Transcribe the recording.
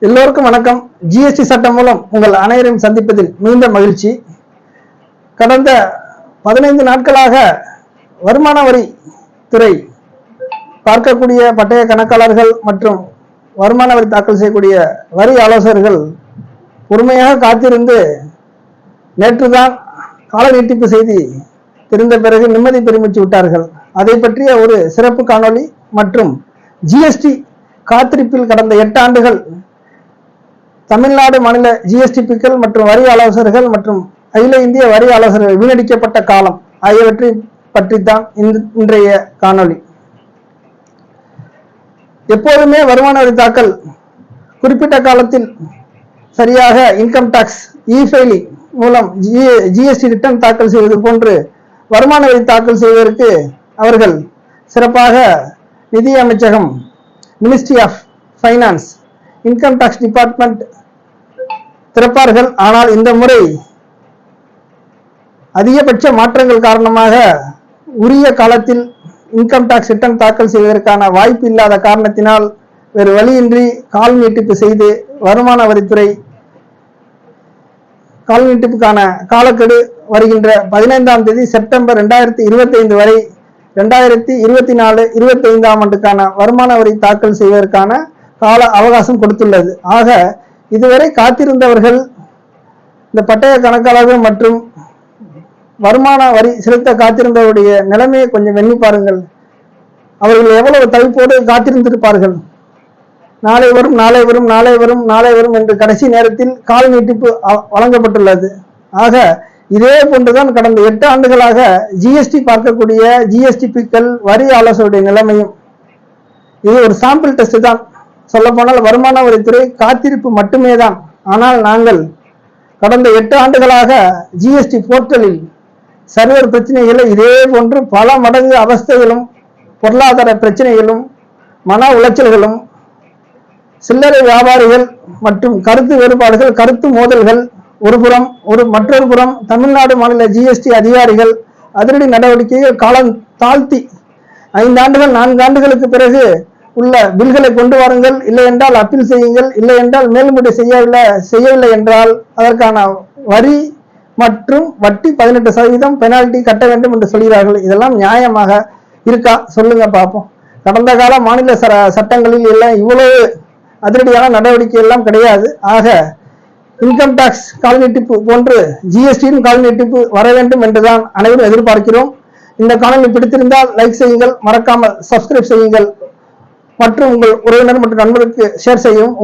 எல்லோருக்கும் வணக்கம். ஜிஎஸ்டி சட்டம் மூலம் உங்கள் அனைவரையும் சந்திப்பதில் மிகுந்த மகிழ்ச்சி. கடந்த 15 நாட்களாக வருமான வரி துறை பார்க்கக்கூடிய பட்டய கணக்காளர்கள் மற்றும் வருமான வரி தாக்கல் செய்யக்கூடிய வரி ஆலோசகர்கள் பொறுமையாக காத்திருந்து நேற்றுதான் கால நீட்டிப்பு செய்தி தெரிந்த பிறகு நிம்மதி பெருமிச்சு விட்டார்கள். அதை பற்றிய ஒரு சிறப்பு காணொளி மற்றும் ஜிஎஸ்டி காத்திருப்பில் கடந்த 8 ஆண்டுகள் தமிழ்நாடு மாநில ஜிஎஸ்டிபிக்கள் மற்றும் வரி ஆலோசகர்கள் மற்றும் அகில இந்திய வரி ஆலோசகர்கள் வீணடிக்கப்பட்ட காலம் ஆகியவற்றை பற்றித்தான் இன்றைய காணொளி. எப்போதுமே வருமான வரி தாக்கல் குறிப்பிட்ட காலத்தில் சரியாக இன்கம் டாக்ஸ் இ-ஃபைலிங் மூலம் ஜிஎஸ்டி ரிட்டர்ன் தாக்கல் செய்வது போன்று வருமான வரி தாக்கல் செய்வதற்கு அவர்கள் சிறப்பாக நிதி அமைச்சகம், ministry of finance, income tax department திறப்பார்கள். ஆனால் இந்த முறை அதிகபட்ச மாற்றங்கள் காரணமாக உரிய காலத்தில் இன்கம் டாக்ஸ் ரிட்டர்ன் தாக்கல் செய்வதற்கான வாய்ப்பு இல்லாத காரணத்தினால் வேறு வழியின்றி கால் நீட்டிப்பு செய்து வருமான வரித்துறை கால் நீட்டிப்புக்கான காலக்கெடு வருகின்ற 15ஆம் தேதி செப்டம்பர் 2025 வரை 2024-25ஆம் ஆண்டுக்கான வருமான வரி தாக்கல் செய்வதற்கான கால அவகாசம் கொடுத்துள்ளது. ஆக இதுவரை காத்திருந்தவர்கள், இந்த பட்டய கணக்காளர்கள் மற்றும் வருமான வரி செலுத்த காத்திருந்தவருடைய நிலைமையை கொஞ்சம் எண்ணி பாருங்கள். அவர்கள் எவ்வளவு தவிப்போடு காத்திருந்திருப்பார்கள். நாளை வரும் நாளை வரும் நாளை வரும் நாளை வரும் என்று கடைசி நேரத்தில் கால நீட்டிப்பு வழங்கப்பட்டுள்ளது. ஆக இதே போன்றுதான் கடந்த 8 ஆண்டுகளாக ஜிஎஸ்டி பார்க்கக்கூடிய ஜிஎஸ்டிபிக்கள் வரி ஆலோசகருடைய நிலைமையும். இது ஒரு சாம்பிள் டெஸ்ட் தான். சொல்ல போனால் வருமான வரித்துறை காத்திருப்பு மட்டுமே தான். ஆனால் நாங்கள் கடந்த 8 ஆண்டுகளாக ஜிஎஸ்டி போர்ட்டலில் சர்வர் பிரச்சனைகளை இதே போன்று பல மடங்கு அவஸ்தைகளும் பொருளாதார பிரச்சனைகளும் மன உளைச்சல்களும் சில்லறை வியாபாரிகள் மற்றும் கருத்து வேறுபாடுகள், கருத்து மோதல்கள் ஒருபுறம், மற்றொரு புறம் தமிழ்நாடு மாநில ஜிஎஸ்டி அதிகாரிகள் அதிரடி நடவடிக்கைகள் காலம் தாழ்த்தி 5 ஆண்டுகள் 4 ஆண்டுகளுக்கு பிறகு உள்ள பில்களை கொண்டு வாருங்கள், இல்லை என்றால் அப்பீல் செய்யுங்கள், இல்லை என்றால் மேல்முறை செய்யவில்லை என்றால் அதற்கான வரி மற்றும் வட்டி 18% பெனால்டி கட்ட வேண்டும் என்று சொல்கிறார்கள். இதெல்லாம் நியாயமாக இருக்கா? சொல்லுங்க பார்ப்போம். கடந்த கால மாநில சட்டங்களில் எல்லாம் இவ்வளவு அதிரடியான நடவடிக்கை எல்லாம் கிடையாது. ஆக இன்கம் டாக்ஸ் கால நீட்டிப்பு போன்று ஜிஎஸ்டியின் கால நீட்டிப்பு வர வேண்டும் என்றுதான் அனைவரும் எதிர்பார்க்கிறோம். இந்த காணொலி பிடித்திருந்தால் லைக் செய்யுங்கள், மறக்காமல் சப்ஸ்கிரைப் செய்யுங்கள் மற்றும் உங்கள் உறவினர் மற்றும் நண்பருக்கு ஷேர் செய்யவும்.